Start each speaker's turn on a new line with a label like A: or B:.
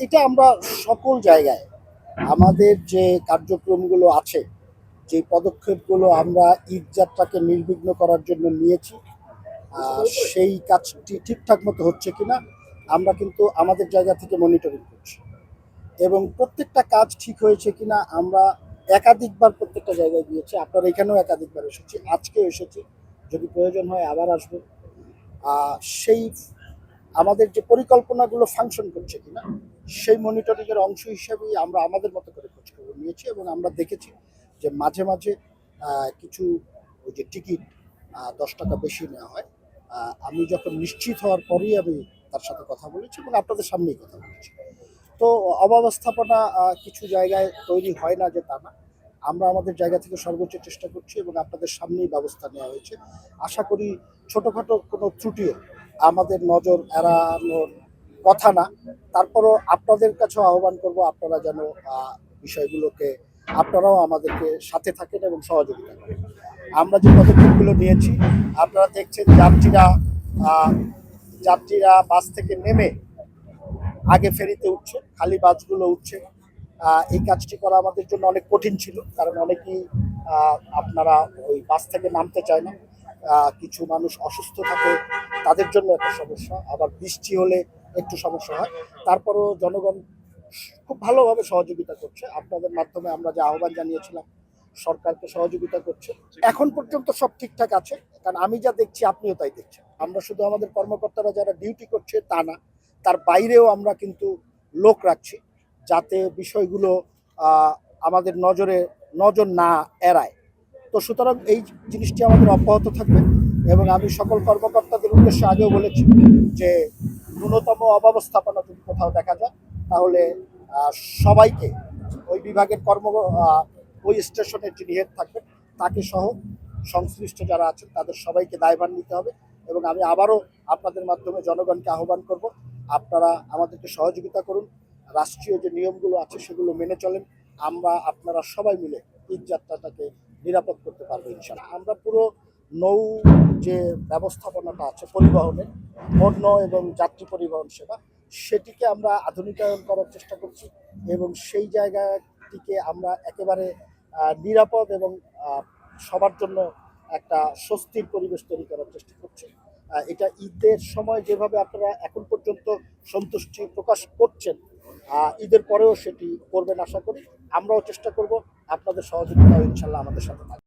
A: এটা আমরা সকল জায়গায় আমাদের যে কার্যক্রমগুলো আছে, যে পদক্ষেপগুলো আমরা ঈদ যাত্রাকে নির্বিঘ্ন করার জন্য নিয়েছি, সেই কাজটি ঠিকঠাক মতো হচ্ছে কিনা আমরা কিন্তু আমাদের জায়গা থেকে মনিটরিং করছি, এবং প্রত্যেকটা কাজ ঠিক হয়েছে কিনা আমরা একাধিকবার প্রত্যেকটা জায়গায় গিয়েছি। আপনার এখানেও একাধিকবার এসেছি, আজকেও এসেছি, যদি প্রয়োজন হয় আবার আসবো। সেই আমাদের যে পরিকল্পনাগুলো ফাংশন করছে কিনা সেই মনিটরিং এর অংশ হিসেবেই আমরা আমাদের মতো করে খোঁজখবর নিয়েছি, এবং আমরা দেখেছি যে মাঝে মাঝে কিছু ওই যে টিকিট 10 টাকা বেশি নেওয়া হয়। আমি যখন নিশ্চিত হওয়ার পরেই আমি তার সাথে কথা বলেছি এবং আপনাদের সামনেই কথা বলেছি। তো অব্যবস্থাপনা কিছু জায়গায় তৈরি হয় না, যে তা না। আমরা আমাদের জায়গা থেকে সর্বোচ্চ চেষ্টা করছি এবং আপনাদের সামনেই ব্যবস্থা নেওয়া হয়েছে। আশা করি ছোটোখাটো কোনো ত্রুটিও আমাদের নজর এড়ানোর কথা না। তারপরও আপনাদের কাছেও আহ্বান করব, আপনারা যেন বিষয়গুলোকে আপনারাও আমাদেরকে সাথে থাকেন এবং সহযোগিতা করেন। আমরা যে পদক্ষেপগুলো নিয়েছি, আপনারা দেখছেন যাত্রীরা বাস থেকে নেমে আগে ফেরিতে উঠছে, খালি বাসগুলো উঠছে। এই কাজটি করা আমাদের জন্য অনেক কঠিন ছিল, কারণ অনেকেই আপনারা ওই বাস থেকে নামতে চায় না। কিছু মানুষ অসুস্থ থাকে, তাদের জন্য একটা সমস্যা, আবার বৃষ্টি হলে একটু সমস্যা হয়। তারপরও জনগণ খুব ভালোভাবে সহযোগিতা করছে। আপনাদের মাধ্যমে আমরা যে আহ্বান জানিয়েছিলাম, সরকারকে সহযোগিতা করছে। এখন পর্যন্ত সব ঠিকঠাক আছে, কারণ আমি যা দেখছি আপনিও তাই দেখছেন। আমরা শুধু আমাদের কর্মকর্তারা যারা ডিউটি করছে তা না, তার বাইরেও আমরা কিন্তু লোক রাখছি, যাতে বিষয়গুলো আমাদের নজর না এড়ায়। তো সুতরাং এই জিনিসটি আমাদের অব্যাহত থাকবে, এবং আমি সকল কর্মকর্তাদের উদ্দেশ্যে আগেও বলেছি যে ন্যূনতম অব্যবস্থাপনা যদি কোথাও দেখা যায়, তাহলে সবাইকে ওই বিভাগের ওই স্টেশনের যিনি হেড থাকবেন তাকে সহ সংশ্লিষ্ট যারা আছেন তাদের সবাইকে দায়ভার নিতে হবে। এবং আমি আবারও আপনাদের মাধ্যমে জনগণকে আহ্বান করব, আপনারা আমাদেরকে সহযোগিতা করুন, রাষ্ট্রীয় যে নিয়মগুলো আছে সেগুলো মেনে চলেন। আপনারা সবাই মিলে ঈদ যাত্রাটাকে নিরাপদ করতে পারবো ইনশাআল্লাহ। আমরা পুরো নৌ যে ব্যবস্থাপনাটা আছে পরিবহনের, পণ্য এবং যাত্রী পরিবহন সেবা, সেটিকে আমরা আধুনিকায়ন করার চেষ্টা করছি, এবং সেই জায়গাটিকে আমরা একেবারে নিরাপদ এবং সবার জন্য একটা স্বস্তির পরিবেশ তৈরি করার চেষ্টা করছি। এটা ঈদের সময় যেভাবে আপনারা এখন পর্যন্ত সন্তুষ্টি প্রকাশ করছেন, ঈদের পরেও সেটি করবেন আশা করি। আমরাও চেষ্টা করব, আপনাদের সহযোগিতা ইনশাল্লাহ আমাদের সাথে থাকবে।